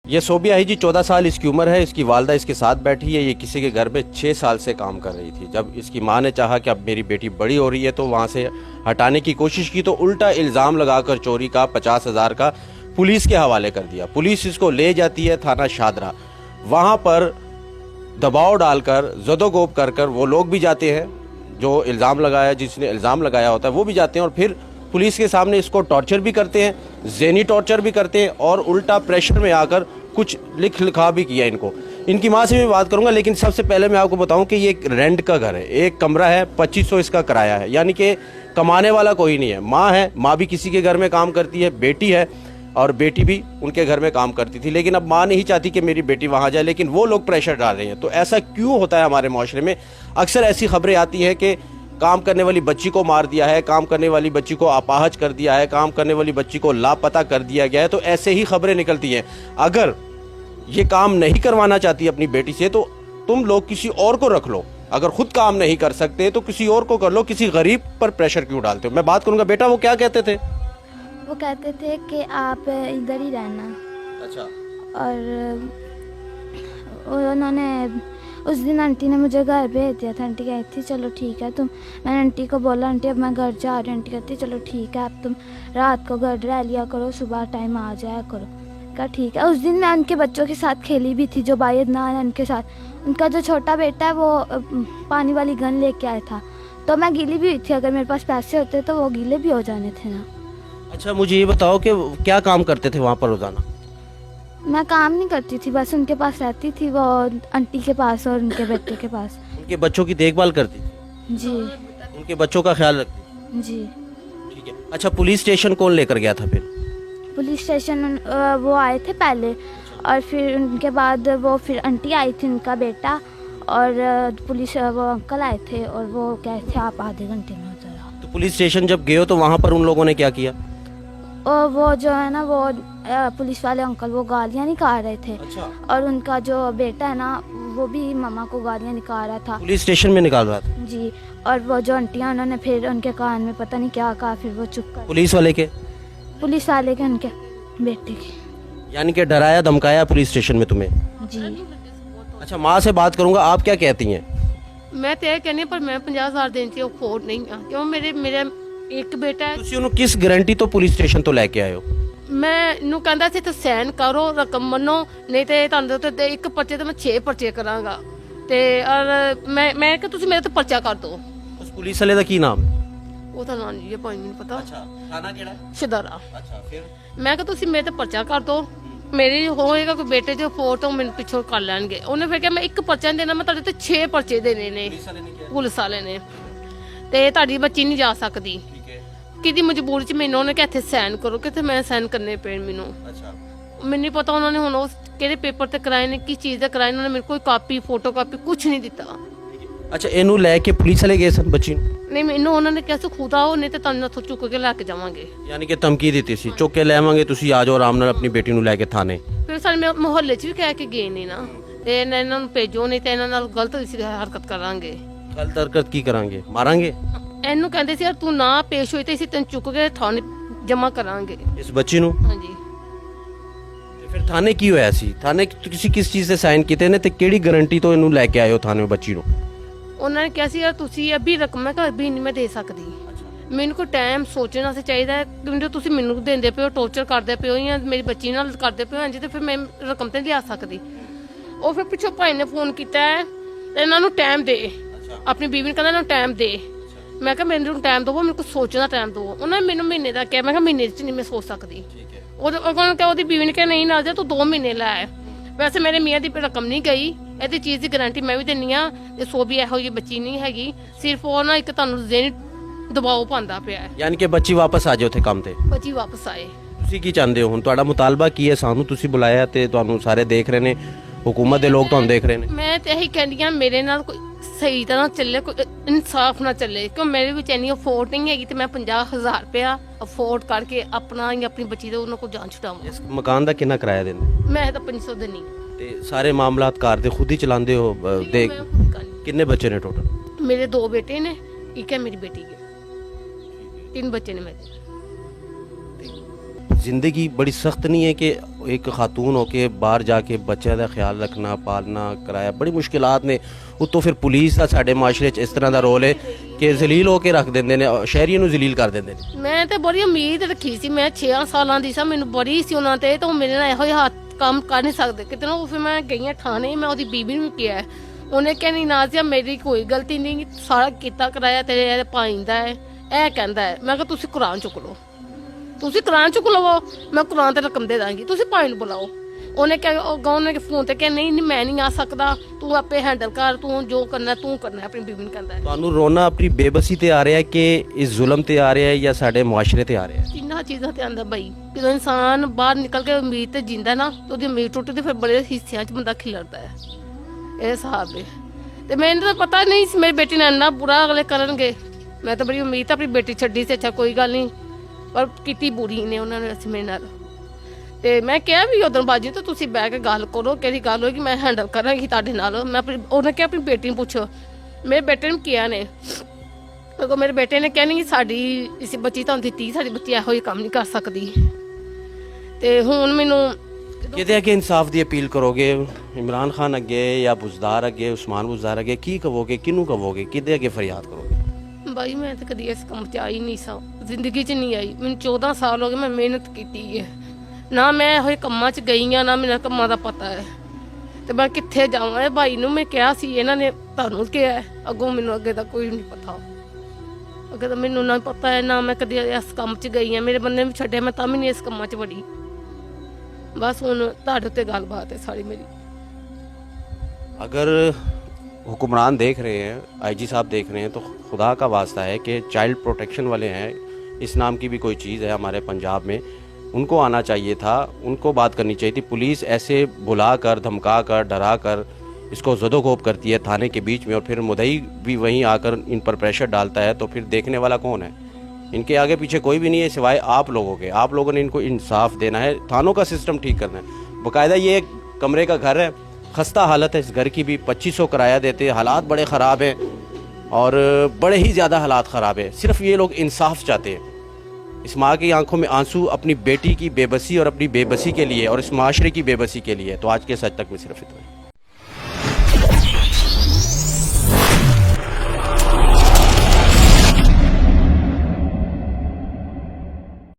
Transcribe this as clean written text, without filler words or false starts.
ये सोबिया है जी, 14 साल इसकी उम्र है। इसकी वालदा इसके साथ बैठी है। ये किसी के घर में 6 साल से काम कर रही थी। जब इसकी माँ ने चाहा कि अब मेरी बेटी बड़ी हो रही है तो वहाँ से हटाने की कोशिश की तो उल्टा इल्ज़ाम लगाकर चोरी का 50,000 का पुलिस के हवाले कर दिया। पुलिस इसको ले जाती है थाना शादरा। वहाँ पर दबाव डालकर जदोगोब कर कर वो लोग भी जाते हैं जो इल्ज़ाम लगाया, जिसने इल्ज़ाम लगाया होता है वो भी जाते हैं और फिर पुलिस के सामने इसको टॉर्चर भी करते हैं, ज़हनी टॉर्चर भी करते हैं और उल्टा प्रेशर में आकर कुछ लिखा भी किया इनको। इनकी माँ से भी बात करूंगा, लेकिन सबसे पहले मैं आपको बताऊं कि ये एक रेंट का घर है। एक कमरा है, 2500 इसका किराया है, यानी कि कमाने वाला कोई नहीं है। माँ है, माँ भी किसी के घर में काम करती है, बेटी है और बेटी भी उनके घर में काम करती थी। लेकिन अब माँ नहीं चाहती कि मेरी बेटी वहाँ जाए, लेकिन वो लोग प्रेशर डाल रहे हैं। तो ऐसा क्यों होता है हमारे माशरे में? अक्सर ऐसी खबरें आती हैं कि काम करने वाली बच्ची को मार दिया है, काम करने वाली बच्ची को अपाहज कर दिया है, काम करने वाली बच्ची को लापता कर दिया गया है। तो ऐसे ही खबरें निकलती हैं। अगर ये काम नहीं करवाना चाहती अपनी बेटी से तो तुम लोग किसी और को रख लो। अगर खुद काम नहीं कर सकते तो किसी और को कर लो। किसी गरीब पर प्रेशर क्यों डालते हो? मैं बात करूंगा। बेटा, वो क्या कहते थे? वो कहते थे कि आप इधर ही रहना। अच्छा। और उन्होंने उस दिन आंटी ने मुझे घर भेज दिया था। आंटी कहती थी चलो ठीक है तुम, मैंने आंटी को बोला आंटी अब मैं घर जा रही हूँ। आंटी कहती चलो ठीक है अब तुम रात को घर रह लिया करो, सुबह टाइम आ जाया करो। कहा ठीक है। उस दिन मैं उनके बच्चों के साथ खेली भी थी जो बायद ना है उनके साथ। उनका जो छोटा बेटा है वो पानी वाली गन लेके आया था, तो मैं गीली भी हुई थी। अगर मेरे पास पैसे होते तो वो गीले भी हो जाने थे ना। अच्छा, मुझे ये बताओ कि क्या काम करते थे वहाँ पर रोजाना? मैं काम नहीं करती थी, बस उनके पास रहती थी, वो आंटी के पास और उनके बेटे के पास। उनके बच्चों की देखभाल करती थी? जी उनके बच्चों का ख्याल रखती थी? जी। ठीक है। अच्छा, पुलिस स्टेशन कौन लेकर गया था फिर? पुलिस स्टेशन वो आए थे पहले और फिर उनके बाद वो फिर आंटी आई थी, उनका बेटा और पुलिस वो अंकल आए थे और वो कहे थे आप आधे घंटे में उधर आओ। तो पुलिस स्टेशन जब गए हो तो वहाँ पर उन लोगों ने क्या किया? और वो जो है ना वो पुलिस वाले अंकल वो गालियाँ निकाल रहे थे। अच्छा। और उनका जो बेटा है ना वो भी मामा को गालियाँ निकाल रहा था पुलिस स्टेशन में निकाल रहा था? जी। और वो जो आंटियाँ उन्होंने फिर उनके कान में पता नहीं क्या कहा, फिर वो चुप कर। पुलिस वाले के उनके बेटे की। यानी कि डराया धमकाया पुलिस स्टेशन में तुम्हें? जी। अच्छा, माँ से बात करूंगा। आप क्या कहती हैं? मैं तो यह कहनी पर मैं 50,000 देने से अफोर्ड नहीं हाँ, क्यों मेरा एक बेटा है। ਤੁਸੀਂ ਉਹਨੂੰ ਕਿਸ ਗਾਰੰਟੀ ਤੋਂ ਪੁਲਿਸ ਸਟੇਸ਼ਨ ਤੋਂ ਲੈ ਕੇ ਆਏ ਹੋ? ਮੈਂ ਇਹਨੂੰ ਕਹਿੰਦਾ ਸੀ ਤੇ ਸਾਈਨ ਕਰੋ, ਰਕਮ ਮੰਨੋ, ਨਹੀਂ ਤੇ ਤੁਹਾਨੂੰ ਤੇ ਇੱਕ ਪਰਚੇ ਤੇ ਮੈਂ 6 ਪਰਚੇ ਕਰਾਂਗਾ ਤੇ ਔਰ ਮੈਂ ਕਿ ਤੁਸੀਂ ਮੇਰੇ ਤੇ ਪਰਚਾ ਕਰ ਦਿਓ। ਉਸ ਪੁਲਿਸ ਵਾਲੇ ਦਾ ਕੀ ਨਾਮ ਹੈ? ਉਹ ਤਾਂ ਨਾਂ ਜੀ ਇਹ ਭਾਈ ਮੈਨੂੰ ਪਤਾ। ਅੱਛਾ, ਥਾਣਾ ਕਿਹੜਾ ਹੈ? ਸ਼ਦਾਰਾ। ਅੱਛਾ, ਫਿਰ ਮੈਂ ਕਿ ਤੁਸੀਂ ਮੇਰੇ ਤੇ ਪਰਚਾ ਕਰ ਦਿਓ, ਮੇਰੀ ਹੋਏਗਾ ਕੋਈ ਬੇਟੇ ਜੋ ਫੋਟੋ ਮੈਨੂੰ ਪਿੱਛੋਂ ਕਰ ਲੈਣਗੇ। ਉਹਨੇ ਫਿਰ ਕਿਹਾ ਮੈਂ ਇੱਕ ਪਰਚਾ ਨਹੀਂ ਦੇਣਾ, ਮੈਂ ਤੁਹਾਡੇ ਤੇ 6 ਪਰਚੇ ਦੇਣੇ ਨੇ ਪੁਲਿਸ ਵਾਲੇ ਨੇ ਤੇ ਤੁਹਾਡੀ ਬੱਚੀ ਨਹੀਂ ਜਾ ਸਕਦੀ। ਕਿਹਦੀ ਮਜਬੂਰੀ ਚ ਮੈਨੂੰ ਉਹਨੇ ਕਿਹਾ ਇੱਥੇ ਸਾਈਨ ਕਰੋ, ਕਿਤੇ ਮੈਂ ਸਾਈਨ ਕਰਨੇ ਪੈਣ ਮੈਨੂੰ। ਅੱਛਾ। ਮੈਨੂੰ ਨਹੀਂ ਪਤਾ ਉਹਨਾਂ ਨੇ ਹੁਣ ਉਸ ਕਿਹੜੇ ਪੇਪਰ ਤੇ ਕਰਾਏ ਨੇ, ਕਿਸ ਚੀਜ਼ ਦਾ ਕਰਾਏ ਨੇ। ਉਹਨਾਂ ਨੇ ਮੇਰੇ ਕੋਈ ਕਾਪੀ ਫੋਟੋ ਕਾਪੀ ਕੁਝ ਨਹੀਂ ਦਿੱਤਾ। ਅੱਛਾ, ਇਹਨੂੰ ਲੈ ਕੇ ਪੁਲਿਸ ਵਾਲੇ ਗਏ ਸਨ ਬੱਚੀ ਨੂੰ? ਨਹੀਂ ਮੈਨੂੰ ਉਹਨਾਂ ਨੇ ਕਿਹਾ ਸੀ ਖੁਦ ਆਓ, ਨਹੀਂ ਤੇ ਤੁਹਾਨੂੰ ਇੱਥੋਂ ਚੁੱਕ ਕੇ ਲੈ ਕੇ ਜਾਵਾਂਗੇ। ਯਾਨੀ ਕਿ ਧਮਕੀ ਦਿੱਤੀ ਸੀ, ਚੁੱਕ ਕੇ ਲੈ ਆਵਾਂਗੇ, ਤੁਸੀਂ ਆ ਜਾਓ ਆਰਾਮ ਨਾਲ ਆਪਣੀ ਬੇਟੀ ਨੂੰ ਲੈ ਕੇ ਥਾਣੇ। ਫਿਰ ਸਾਡੇ ਮੁਹੱਲੇ 'ਚ ਵੀ ਕਹਿ ਕੇ ਗਏ ਨੇ ਨਾ, ਤੇ ਇਹਨਾਂ ਨੂੰ ਭੇਜੋ ਨਹੀਂ ਤੇ ਇਹਨਾਂ ਨਾਲ ਗਲਤ ਹਰਕਤ ਕਰਾਂਗੇ। ਗਲਤ ਹਰਕਤ ਕੀ ਕਰਾਂਗੇ? ਮਾਰਾਂਗੇ? ਇਹਨੂੰ ਕਹਿੰਦੇ ਸੀ ਯਾਰ ਤੂੰ ਨਾ ਪੇਸ਼ ਹੋਈ ਤੇ ਅਸੀਂ ਤੈਨੂੰ ਚੁੱਕ ਕੇ ਥਾਣੇ ਜਮ੍ਹਾਂ ਕਰਾਂਗੇ। ਇਸ ਬੱਚੀ ਨੂੰ? ਹਾਂਜੀ। ਤੇ ਫਿਰ ਥਾਣੇ ਕੀ ਹੋਇਆ ਸੀ? ਥਾਣੇ ਤੁਸੀਂ ਕਿਸ ਚੀਜ਼ ਤੇ ਸਾਈਨ ਕੀਤੇ ਨੇ ਤੇ ਕਿਹੜੀ ਗਾਰੰਟੀ ਤੋਂ ਇਹਨੂੰ ਲੈ ਕੇ ਆਏ ਹੋ ਥਾਣੇ ਬੱਚੀ ਨੂੰ? ਉਹਨਾਂ ਨੇ ਕਿਹਾ ਸੀ ਯਾਰ ਤੁਸੀਂ ਅਭੀ ਰਕਮ ਮੈਂ ਕਿਹਾ ਅਭੀ ਨਹੀਂ ਮੈਂ ਦੇ ਸਕਦੀ। ਮੈਨੂੰ ਕੋਈ ਟਾਈਮ ਸੋਚਣਾ ਸੀ ਚਾਹੀਦਾ ਹੈ, ਕਿਉਂਕਿ ਤੁਸੀਂ ਮੈਨੂੰ ਦਿੰਦੇ ਪਿਓ, ਟੌਰਚਰ ਕਰਦੇ ਪਿਓ ਜਾਂ ਮੇਰੀ ਬੱਚੀ ਨਾਲ ਕਰਦੇ ਪਿਓ ਹਾਂਜੀ, ਤੇ ਫਿਰ ਮੈਂ ਰਕਮ ਤੇ ਨਹੀਂ ਲਿਆ ਸਕਦੀ। ਉਹ ਫਿਰ ਪਿੱਛੋਂ ਭਾਈ ਨੇ ਫੋਨ ਕੀਤਾ ਹੈ ਤੇ ਇਹਨਾਂ ਨੂੰ ਟਾਈਮ ਦੇ, ਆਪਣੀ ਬੀਵੀ ਨੂੰ ਕਹਿੰਦਾ ਇਹਨਾਂ ਨੂੰ ਟਾਈਮ ਦੇ। ਮੈਂ ਕਿਹਾ ਮੈਨੂੰ ਟਾਈਮ ਦਿਓ, ਮੈਨੂੰ ਕੁਝ ਸੋਚਣਾ ਟਾਈਮ ਦਿਓ। ਉਹਨਾਂ ਨੇ ਮੈਨੂੰ ਮਹੀਨੇ ਦਾ ਕਿਹਾ, ਮੈਂ ਕਿਹਾ ਮਹੀਨੇ 'ਚ ਨਹੀਂ ਮੈਂ ਸੋਚ ਸਕਦੀ। ਉਹਦੀ ਬੀਵੀ ਨੇ ਕਿਹਾ ਨਹੀਂ ਨਾਲ ਜਾ ਤੂੰ 2 ਮਹੀਨੇ ਲੈ। ਵੈਸੇ ਮੇਰੇ ਮੀਆਂ ਦੀ ਰਕਮ ਨਹੀਂ ਗਈ, ਇਹਦੀ ਚੀਜ਼ ਦੀ ਗਾਰੰਟੀ ਮੈਂ ਵੀ ਦਿੰਨੀ ਆ ਤੇ ਸੋਭੀ ਇਹੋ ਜਿਹੀ ਬੱਚੀ ਨਹੀਂ ਹੈਗੀ, ਸਿਰਫ ਉਹ ਨਾ ਇੱਕ ਤੁਹਾਨੂੰ ਜ਼ਹਿਨੀ ਦਬਾਅ ਪਾਉਂਦਾ ਪਿਆ ਹੈ। ਯਾਨੀ ਕਿ ਬੱਚੀ ਵਾਪਸ ਆ ਜਾਏ ਉੱਥੇ ਕੰਮ ਤੇ? ਬੱਚੀ ਵਾਪਸ ਆਏ। ਤੁਸੀਂ ਕੀ ਚਾਹੁੰਦੇ ਹੋ ਹੁਣ? ਤੁਹਾਡਾ ਮੁਤਾਲਬਾ ਕੀ ਹੈ? ਸਾਨੂੰ ਤੁਸੀਂ ਬੁਲਾਇਆ ਤੇ ਤੁਹਾਨੂੰ ਸਾਰੇ ਦੇਖ ਰਹੇ ਨੇ, ਹੁਕੂਮਤ ਦੇ ਲੋਕ ਤੁਹਾਨੂੰ ਦੇਖ ਰਹੇ ਨੇ। ਮੈਂ ਤੇ ਇਹੀ ਕਹਿੰਦੀ ਆ ਮੇਰੇ ਨਾਲ ਕੋਈ ਸਹੀ ਤਰ੍ਹਾਂ ਚੱਲੇ, ਕੋਈ ਇਨਸਾਫ ਨਾਲ ਚੱਲੇ, ਕਿਉਂ ਮੇਰੇ ਵਿੱਚ ਇੰਨੀ ਅਫੋਰਡ ਨਹੀਂ ਹੈਗੀ ਤੇ ਮੈਂ 50,000 ਰੁਪਇਆ ਅਫੋਰਡ ਕਰਕੇ ਆਪਣਾ ਜਾਂ ਆਪਣੀ ਬੱਚੀ ਦਾ ਉਹਨਾਂ ਕੋਲ ਜਾਨ ਛੁਡਾਵਾਂ। ਇਸ ਮਕਾਨ ਦਾ ਕਿੰਨਾ ਕਿਰਾਇਆ ਦਿੰਦੇ? ਮੈਂ ਤਾਂ 500 ਦਿੰਨੀ ਤੇ ਸਾਰੇ ਮਾਮਲਾਤ ਘਰ ਦੇ ਖੁਦ ਹੀ ਚਲਾਉਂਦੇ ਹੋ? ਦੇਖ ਕਿੰਨੇ ਬੱਚੇ ਨੇ ਟੋਟਲ? ਮੇਰੇ 2 ਬੇਟੇ ਨੇ, ਇੱਕ ਹੈ ਮੇਰੀ ਬੇਟੀ ਹੈ, 3 ਬੱਚੇ ਨੇ ਮੇਰੇ। ज़िंदगी बड़ी सख्त नहीं है कि एक खातून होके बाहर जाके बच्चे का ख्याल रखना पालना कराया बड़ी मुश्किलात ने उत्तों फिर पुलिस का साडे माशरे च इस तरह का रोल है कि जलील होके रख देंगे ने शहरियों ਨੂੰ जलील कर देंगे ने। ਮੈਂ ਤੇ ਬੜੀ ਉਮੀਦ ਰੱਖੀ ਸੀ, ਮੈਂ 6 ਸਾਲਾਂ ਦੀ ਸਾਂ, ਮੈਨੂੰ ਬੜੀ ਸੀ ਉਹਨਾਂ ਤੇ ਤਾਂ ਉਹ ਮੇਰੇ ਨਾਲ ਇਹੋ ਹੀ ਹੱਥ ਕੰਮ ਕਰ ਨਹੀਂ ਸਕਦੇ ਕਿਤੇ ਨਾ। ਫਿਰ ਮੈਂ ਗਈਆਂ ਥਾਣੇ, ਮੈਂ ਉਹਦੀ ਬੀਬੀ ਨੂੰ ਕਿਹਾ, ਉਹਨੇ ਕਿਹਾ ਨਹੀਂ ਨਾਜ਼ੀਆ ਮੇਰੀ ਕੋਈ ਗਲਤੀ ਨਹੀਂ, ਸਾਰਾ ਕੀਤਾ ਕਰਾਇਆ ਤੇਰੇ ਪਾਈਂਦਾ ਹੈ, ਇਹ ਕਹਿੰਦਾ ਹੈ। ਮੈਂ ਕਿਹਾ ਤੁਸੀਂ ਕੁਰਾਨ ਚੁੱਕ ਲਓ, ਤੁਸੀਂ ਕੁਰਾਨ ਚੁੱਕ ਲਵੋ, ਮੈਂ ਕੁਰਾਨ ਤੇ ਰਕਮ ਦੇ ਦਾਂਗੀ, ਤੁਸੀਂ ਭਾਈ ਨੂੰ ਬੁਲਾਓ। ਉਹਨੇ ਕਿਹਾ ਉਹਨੇ ਫੋਨ ਤੇ ਕਿਹਾ ਨਹੀਂ ਨਹੀਂ ਮੈਂ ਨਹੀਂ ਆ ਸਕਦਾ, ਤੂੰ ਆਪੇ ਹੈਂਡਲ ਕਰ, ਤੂੰ ਜੋ ਕਰਨਾ ਤੂੰ ਕਰਨਾ, ਆਪਣੀ ਬੀਬੀ ਨੂੰ ਕਹਿੰਦਾ ਹੈ। ਤੁਹਾਨੂੰ ਰੋਣਾ ਆਪਣੀ ਬੇਬਸੀ ਤੇ ਆ ਰਿਹਾ ਹੈ ਕਿ ਇਸ ਜ਼ੁਲਮ ਤੇ ਆ ਰਿਹਾ ਹੈ ਜਾਂ ਸਾਡੇ ਮੁਆਸ਼ਰੇ ਤੇ ਆ ਰਿਹਾ ਹੈ? ਤਿੰਨਾਂ ਚੀਜ਼ਾਂ ਤੇ ਆਂਦਾ ਬਈ। ਜਦੋਂ ਇਨਸਾਨ ਬਾਹਰ ਨਿਕਲ ਕੇ ਉਮੀਦ ਤੇ ਜਿੰਦਾ ਨਾ ਤੇ ਉਹਦੀ ਉਮੀਦ ਟੁੱਟਦੀ, ਫਿਰ ਬੜੇ ਹਿੱਸਿਆਂ 'ਚ ਬੰਦਾ ਖਿਲਰਦਾ ਹੈ। ਇਹ ਹਿਸਾਬ ਹੈ। ਤੇ ਮੈਨੂੰ ਤਾਂ ਪਤਾ ਨਹੀਂ ਸੀ ਮੇਰੀ ਬੇਟੀ ਨਾਲ ਇੰਨਾ ਬੁਰਾ ਅਗਲੇ ਕਰਨਗੇ। ਮੈਂ ਤਾਂ ਬੜੀ ਉਮੀਦ ਤਾਂ ਆਪਣੀ ਬੇਟੀ ਛੱਡੀ ਸੀ, ਅੱਛਾ ਕੋਈ ਗੱਲ ਨਹੀਂ, ਪਰ ਕੀਤੀ ਬੁਰੀ ਨੇ ਉਹਨਾਂ ਨੇ ਅਸੀਂ ਮੇਰੇ ਨਾਲ। ਤੇ ਮੈਂ ਕਿਹਾ ਵੀ ਉਦੋਂ ਬਾਜੀ ਤਾਂ ਤੁਸੀਂ ਬਹਿ ਕੇ ਗੱਲ ਕਰੋ, ਕਿਹੜੀ ਗੱਲ ਹੋਏਗੀ ਮੈਂ ਹੈਂਡਲ ਕਰਾਂਗੀ ਤੁਹਾਡੇ ਨਾਲ। ਮੈਂ ਆਪਣੀ ਉਹਨੇ ਕਿਹਾ ਆਪਣੀ ਬੇਟੀ ਨੂੰ ਪੁੱਛੋ, ਮੇਰੇ ਬੇਟੇ ਨੂੰ ਕਿਹਾ ਨੇ, ਕਿਉਂਕਿ ਮੇਰੇ ਬੇਟੇ ਨੇ ਕਿਹਾ ਨਹੀਂ ਸਾਡੀ ਇਸ ਬੱਚੀ ਤੁਹਾਨੂੰ ਦਿੱਤੀ, ਸਾਡੀ ਬੱਚੀ ਇਹੋ ਜਿਹੀ ਕੰਮ ਨਹੀਂ ਕਰ ਸਕਦੀ। ਤੇ ਹੁਣ ਮੈਨੂੰ ਕਿਤੇ ਅੱਗੇ ਇਨਸਾਫ ਦੀ ਅਪੀਲ ਕਰੋਗੇ ਇਮਰਾਨ ਖਾਨ ਅੱਗੇ ਜਾਂ ਬੁਜ਼ਦਾਰ ਅੱਗੇ, ਉਸਮਾਨ ਬੁਜ਼ਦਾਰ ਅੱਗੇ, ਕੀ ਕਹੋਗੇ, ਕਿਹਨੂੰ ਕਹੋਗੇ, ਕਿਹਦੇ ਅੱਗੇ ਫਰਿਆਦ ਕਰੋਗੇ? ਬਾਈ ਮੈਂ ਤਾਂ ਕਦੀ ਇਸ ਕੰਮ 'ਚ ਆਈ ਨਹੀਂ ਸਾਂ, ਜ਼ਿੰਦਗੀ 'ਚ ਨਹੀਂ ਆਈ। ਮੈਨੂੰ 14 ਸਾਲ ਹੋ ਗਏ, ਮੈਂ ਮਿਹਨਤ ਕੀਤੀ ਹੈ, ਨਾ ਮੈਂ ਇਹੋ ਜਿਹੇ ਕੰਮਾਂ 'ਚ ਗਈ ਹਾਂ, ਨਾ ਮੈਨੂੰ ਕੰਮਾਂ ਦਾ ਪਤਾ ਹੈ। ਤੇ ਮੈਂ ਕਿੱਥੇ ਜਾਵਾਂ? ਇਹ ਭਾਈ ਨੂੰ ਮੈਂ ਕਿਹਾ ਸੀ, ਇਹਨਾਂ ਨੇ ਤੁਹਾਨੂੰ ਕਿਹਾ, ਅੱਗੋਂ ਮੈਨੂੰ ਅੱਗੇ ਦਾ ਕੋਈ ਨਹੀਂ ਪਤਾ। ਅੱਗੇ ਤਾਂ ਮੈਨੂੰ ਨਾ ਪਤਾ ਹੈ, ਨਾ ਮੈਂ ਕਦੀ ਇਸ ਕੰਮ 'ਚ ਗਈ ਹਾਂ, ਮੇਰੇ ਬੰਦੇ ਵੀ ਛੱਡਿਆ, ਮੈਂ ਤਾਂ ਵੀ ਨਹੀਂ ਇਸ ਕੰਮਾਂ 'ਚ ਵੜੀ। ਬਸ ਹੁਣ ਤੁਹਾਡੇ ਉੱਤੇ ਗੱਲਬਾਤ है सारी मेरी। अगर हुक्मरान देख रहे हैं, आईजी साहब देख रहे हैं, तो खुदा का वास्ता है कि चाइल्ड प्रोटेक्शन वाले हैं, इस नाम की भी कोई चीज़ है हमारे पंजाब में, उनको आना चाहिए था, उनको बात करनी चाहिए थी। पुलिस ऐसे बुला कर धमका कर डरा कर इसको ज़दोकोब करती है थाने के बीच में, और फिर मुदई भी वहीं आकर इन पर प्रेशर डालता है, तो फिर देखने वाला कौन है? इनके आगे पीछे कोई भी नहीं है सिवाय आप लोगों के। आप लोगों ने इनको इंसाफ देना है, थानों का सिस्टम ठीक करना है। बाकायदा ये एक कमरे का घर है, खस्ता हालत है इस घर की भी, 2500 किराया देते, हालात बड़े ख़राब हैं और बड़े ही ज़्यादा हालात ख़राब है। सिर्फ ये लोग इंसाफ चाहते हैं। इस माँ की आंखों में आंसू अपनी बेटी की बेबसी और अपनी बेबसी के लिए और इस माशरे की बेबसी के लिए। तो आज के सच तक में सिर्फ इतना ही।